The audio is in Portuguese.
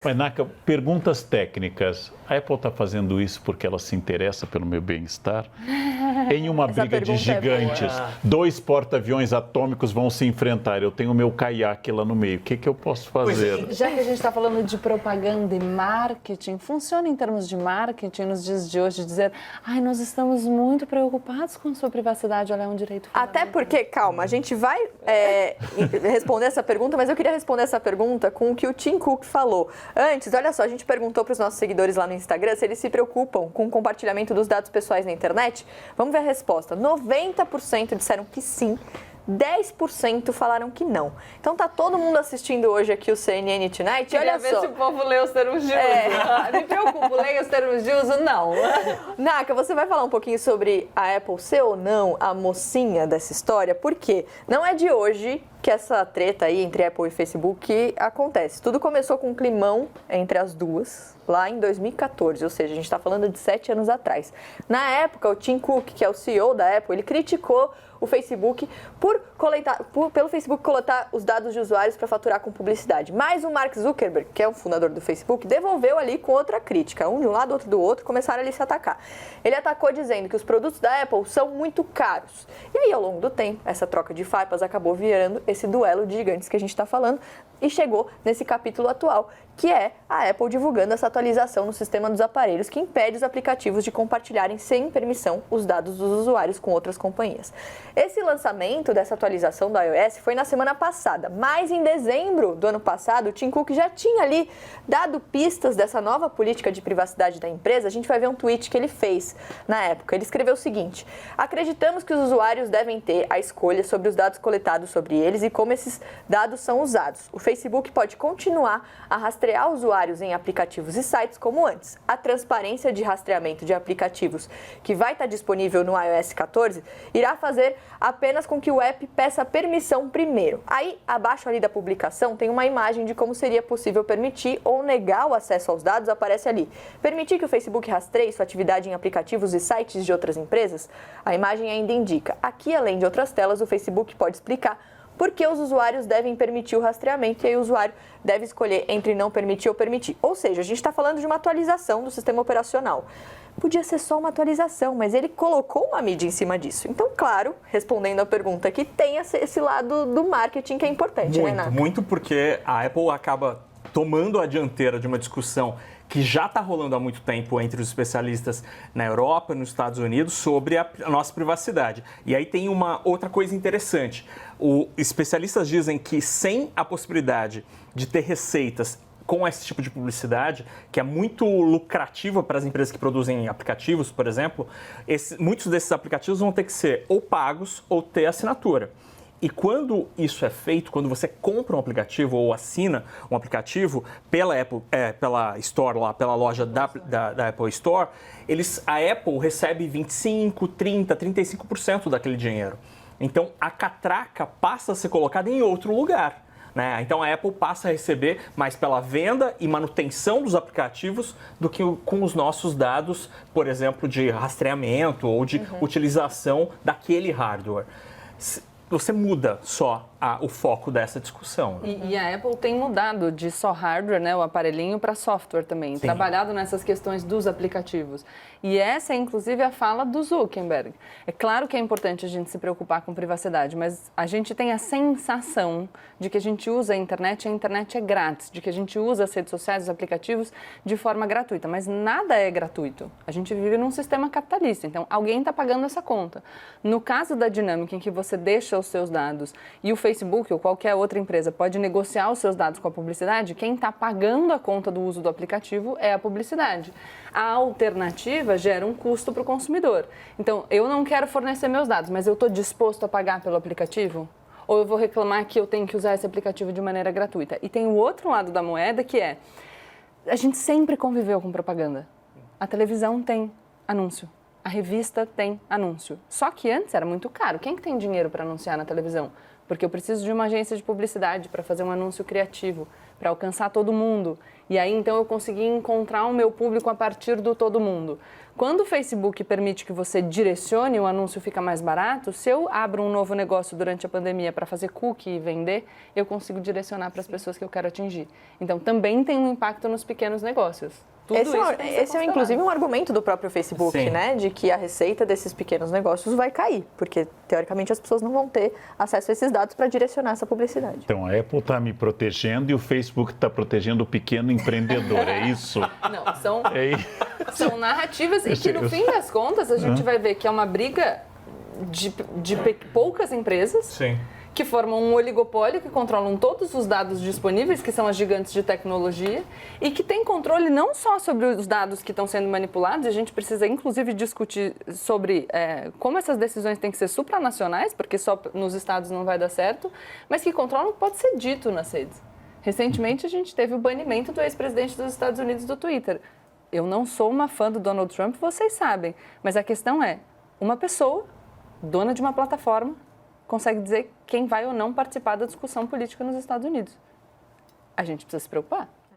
Mas, Naka, perguntas técnicas. A Apple está fazendo isso porque ela se interessa pelo meu bem-estar? Em uma briga de gigantes, dois porta-aviões atômicos vão se enfrentar. Eu tenho o meu caiaque lá no meio. O que eu posso fazer? Já que a gente está falando de propaganda e marketing, funciona em termos de marketing nos dias de hoje dizer nós estamos muito preocupados com sua privacidade, olha, é um direito fundamental. Até porque, calma, a gente vai responder essa pergunta, mas eu queria responder essa pergunta com o que o Tim Cook falou. Antes, olha só, a gente perguntou para os nossos seguidores lá no Instagram se eles se preocupam com o compartilhamento dos dados pessoais na internet. Vamos ver a resposta. 90% disseram que sim, 10% falaram que não. Então tá todo mundo assistindo hoje aqui o CNN Tonight. Olha ver se o povo lê os termos de uso. Me preocupo, leia os termos de uso, não. Naka, você vai falar um pouquinho sobre a Apple ser ou não a mocinha dessa história? Porque não é de hoje que essa treta aí entre Apple e Facebook acontece. Tudo começou com um climão entre as duas, lá em 2014, ou seja, a gente está falando de 7 anos atrás. Na época, o Tim Cook, que é o CEO da Apple, ele criticou o Facebook pelo Facebook coletar os dados de usuários para faturar com publicidade. Mas o Mark Zuckerberg, que é o fundador do Facebook, devolveu ali com outra crítica. Um de um lado, outro do outro, começaram ali a se atacar. Ele atacou dizendo que os produtos da Apple são muito caros. E aí, ao longo do tempo, essa troca de farpas acabou virando esse duelo de gigantes que a gente está falando e chegou nesse capítulo atual, que é a Apple divulgando essa atualização no sistema dos aparelhos que impede os aplicativos de compartilharem sem permissão os dados dos usuários com outras companhias. Esse lançamento dessa atualização do iOS foi na semana passada, mas em dezembro do ano passado, o Tim Cook já tinha ali dado pistas dessa nova política de privacidade da empresa. A gente vai ver um tweet que ele fez na época. Ele escreveu o seguinte: acreditamos que os usuários devem ter a escolha sobre os dados coletados sobre eles e como esses dados são usados. O Facebook pode continuar a rastrear usuários em aplicativos e sites como antes. A transparência de rastreamento de aplicativos que vai estar disponível no iOS 14 irá fazer apenas com que o app peça permissão primeiro. Aí, abaixo ali da publicação, tem uma imagem de como seria possível permitir ou negar o acesso aos dados, aparece ali. Permitir que o Facebook rastreie sua atividade em aplicativos e sites de outras empresas? A imagem ainda indica. Aqui, além de outras telas, o Facebook pode explicar por que os usuários devem permitir o rastreamento e aí o usuário deve escolher entre não permitir ou permitir. Ou seja, a gente está falando de uma atualização do sistema operacional. Podia ser só uma atualização, mas ele colocou uma mídia em cima disso. Então, claro, respondendo à pergunta aqui, tem esse lado do marketing que é importante, né, Naka? Muito, porque a Apple acaba tomando a dianteira de uma discussão que já está rolando há muito tempo entre os especialistas na Europa, nos Estados Unidos, sobre a nossa privacidade. E aí tem uma outra coisa interessante. Os especialistas dizem que sem a possibilidade de ter receitas com esse tipo de publicidade, que é muito lucrativa para as empresas que produzem aplicativos, por exemplo, muitos desses aplicativos vão ter que ser ou pagos ou ter assinatura. E quando isso é feito, quando você compra um aplicativo ou assina um aplicativo pela Apple, pela Store lá, pela loja da Apple Store, a Apple recebe 25, 30, 35% daquele dinheiro. Então a catraca passa a ser colocada em outro lugar, né? Então a Apple passa a receber mais pela venda e manutenção dos aplicativos do que com os nossos dados, por exemplo, de rastreamento ou de utilização daquele hardware. Você muda só o foco dessa discussão. E a Apple tem mudado de só hardware, né, o aparelhinho, para software também, Sim. Trabalhado nessas questões dos aplicativos. E essa é, inclusive, a fala do Zuckerberg. É claro que é importante a gente se preocupar com privacidade, mas a gente tem a sensação de que a gente usa a internet é grátis, de que a gente usa as redes sociais, os aplicativos, de forma gratuita. Mas nada é gratuito. A gente vive num sistema capitalista, então alguém está pagando essa conta. No caso da dinâmica em que você deixa os seus dados e o Facebook ou qualquer outra empresa pode negociar os seus dados com a publicidade, quem está pagando a conta do uso do aplicativo é a publicidade. A alternativa gera um custo para o consumidor. Então, eu não quero fornecer meus dados, mas eu estou disposto a pagar pelo aplicativo? Ou eu vou reclamar que eu tenho que usar esse aplicativo de maneira gratuita? E tem o outro lado da moeda, que é, a gente sempre conviveu com propaganda. A televisão tem anúncio. A revista tem anúncio. Só que antes era muito caro. Quem que tem dinheiro para anunciar na televisão? Porque eu preciso de uma agência de publicidade para fazer um anúncio criativo. para alcançar todo mundo. E aí, então, eu consegui encontrar o meu público a partir do todo mundo. Quando o Facebook permite que você direcione, o anúncio fica mais barato, se eu abro um novo negócio durante a pandemia para fazer cookie e vender, eu consigo direcionar para as pessoas que eu quero atingir. Então, também tem um impacto nos pequenos negócios. Esse é inclusive um argumento do próprio Facebook, Sim. né? De que a receita desses pequenos negócios vai cair, porque teoricamente as pessoas não vão ter acesso a esses dados para direcionar essa publicidade. Então a Apple está me protegendo e o Facebook está protegendo o pequeno empreendedor, é isso? Não, são, É são narrativas e que no fim das contas a gente vai ver que é uma briga de poucas empresas. Sim. Que formam um oligopólio, que controlam todos os dados disponíveis, que são as gigantes de tecnologia, e que tem controle não só sobre os dados que estão sendo manipulados, a gente precisa inclusive discutir sobre como essas decisões têm que ser supranacionais, porque só nos estados não vai dar certo, mas que controlam o que pode ser dito nas redes. Recentemente a gente teve o banimento do ex-presidente dos Estados Unidos do Twitter. Eu não sou uma fã do Donald Trump, vocês sabem, mas a questão é, uma pessoa, dona de uma plataforma, consegue dizer quem vai ou não participar da discussão política nos Estados Unidos. A gente precisa se preocupar.